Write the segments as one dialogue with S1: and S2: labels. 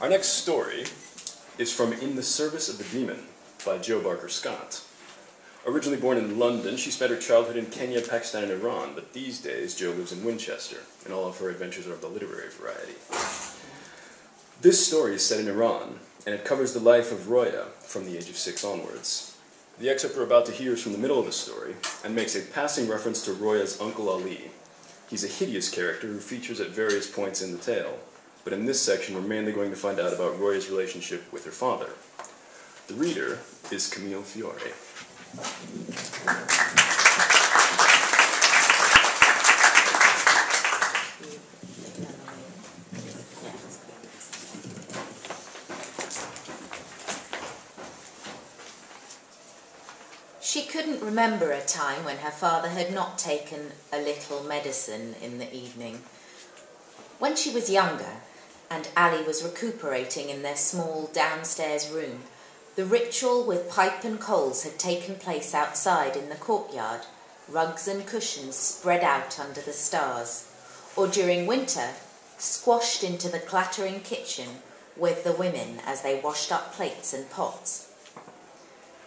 S1: Our next story is from In the Service of the Demon by Jo Barker Scott. Originally born in London, she spent her childhood in Kenya, Pakistan, and Iran, but these days Jo lives in Winchester, and all of her adventures are of the literary variety. This story is set in Iran, and it covers the life of Roya from the age of 6 onwards. The excerpt we're about to hear is from the middle of the story, and makes a passing reference to Roya's Uncle Ali. He's a hideous character who features at various points in the tale, but in this section we're mainly going to find out about Roya's relationship with her father. The reader is Camille Fiore.
S2: She couldn't remember a time when her father had not taken a little medicine in the evening. When she was younger, and Ali was recuperating in their small downstairs room, the ritual with pipe and coals had taken place outside in the courtyard, rugs and cushions spread out under the stars, or during winter, squashed into the clattering kitchen with the women as they washed up plates and pots.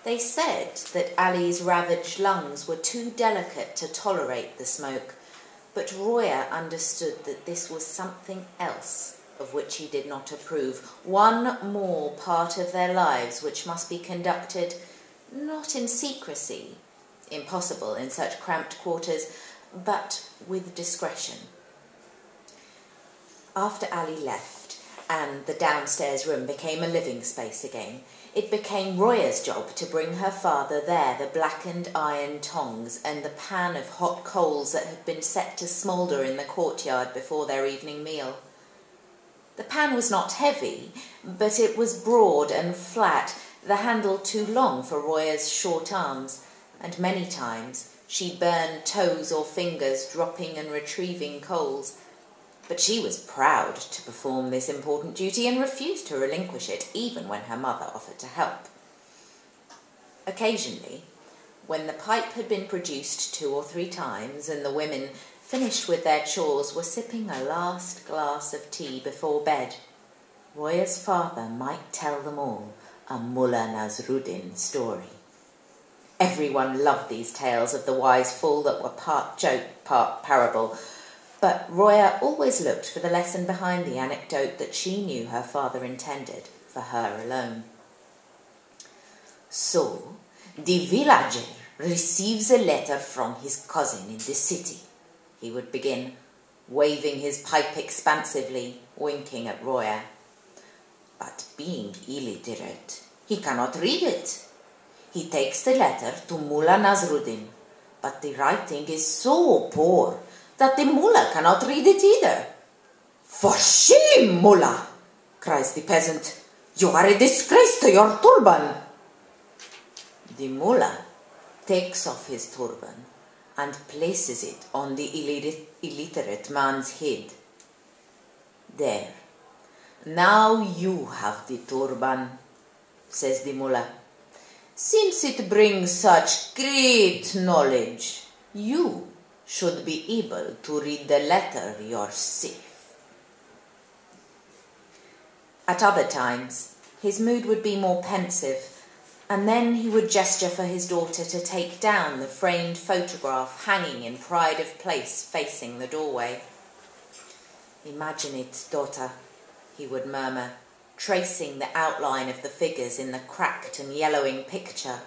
S2: They said that Ali's ravaged lungs were too delicate to tolerate the smoke, but Roya understood that this was something else of which he did not approve, one more part of their lives which must be conducted not in secrecy, impossible in such cramped quarters, but with discretion. After Ali left, and the downstairs room became a living space again, it became Roya's job to bring her father there the blackened iron tongs and the pan of hot coals that had been set to smoulder in the courtyard before their evening meal. The pan was not heavy, but it was broad and flat, the handle too long for Roya's short arms, and many times she burned toes or fingers dropping and retrieving coals. But she was proud to perform this important duty and refused to relinquish it, even when her mother offered to help. Occasionally, when the pipe had been produced 2 or 3 times and the women, finished with their chores, were sipping a last glass of tea before bed, Roya's father might tell them all a Mullah Nasruddin story. Everyone loved these tales of the wise fool that were part joke, part parable, but Roya always looked for the lesson behind the anecdote that she knew her father intended for her alone. So, the villager receives a letter from his cousin in the city, he would begin, waving his pipe expansively, winking at Roya. But being illiterate, he cannot read it. He takes the letter to Mullah Nasruddin, but the writing is so poor that the mullah cannot read it either. "For shame, mullah!" cries the peasant. "You are a disgrace to your turban." The mullah takes off his turban and places it on the illiterate man's head. "There, now you have the turban," says the mullah. "Since it brings such great knowledge, you should be able to read the letter yourself." At other times, his mood would be more pensive, and then he would gesture for his daughter to take down the framed photograph hanging in pride of place facing the doorway. "Imagine it, daughter," he would murmur, tracing the outline of the figures in the cracked and yellowing picture.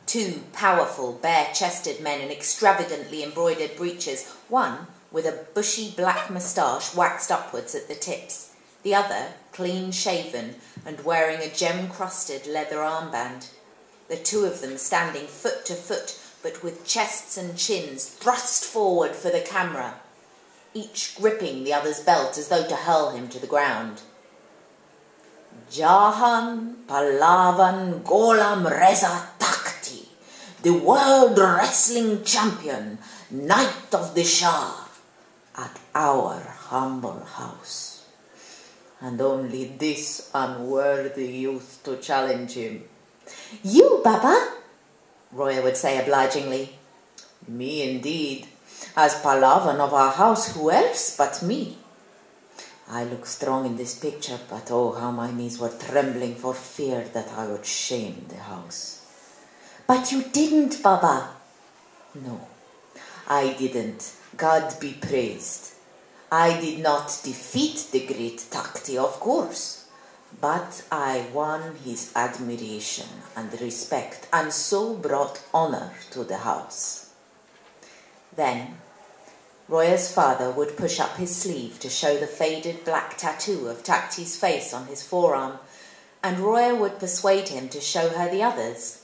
S2: 2 powerful, bare-chested men in extravagantly embroidered breeches, one with a bushy black moustache waxed upwards at the tips, the other clean-shaven and wearing a gem-crusted leather armband. The 2 of them standing foot to foot, but with chests and chins thrust forward for the camera, each gripping the other's belt as though to hurl him to the ground. "Jahan Pahlavan Gholam Reza Takhti, the world wrestling champion, knight of the Shah, at our humble house. And only this unworthy youth to challenge him." "You, Baba?" Roya would say obligingly. "Me indeed. As Pahlavan of our house, who else but me?" I look strong in this picture, but oh, how my knees were trembling for fear that I would shame the house. But you didn't, Baba. No, I didn't. God be praised. I did not defeat the great Takti, of course, but I won his admiration and respect, and so brought honor to the house. Then Roya's father would push up his sleeve to show the faded black tattoo of Takti's face on his forearm, and Roya would persuade him to show her the others.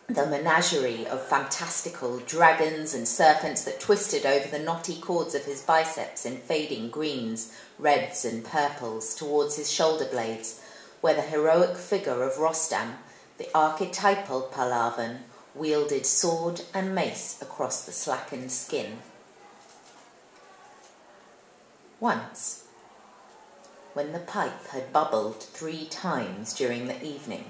S2: The menagerie of fantastical dragons and serpents that twisted over the knotty cords of his biceps in fading greens, reds and purples towards his shoulder blades, where the heroic figure of Rostam, the archetypal Pahlavan, wielded sword and mace across the slackened skin. Once, when the pipe had bubbled 3 times during the evening,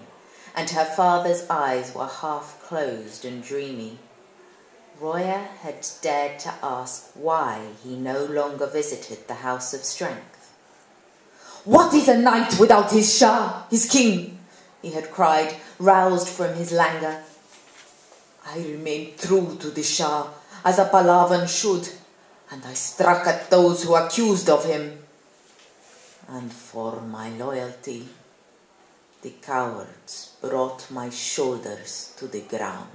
S2: and her father's eyes were half closed and dreamy, Roya had dared to ask why he no longer visited the House of Strength. "What is a knight without his Shah, his king?" he had cried, roused from his languor. "I remained true to the Shah, as a Pahlavan should, and I struck at those who accused of him. And for my loyalty, the cowards brought my shoulders to the ground."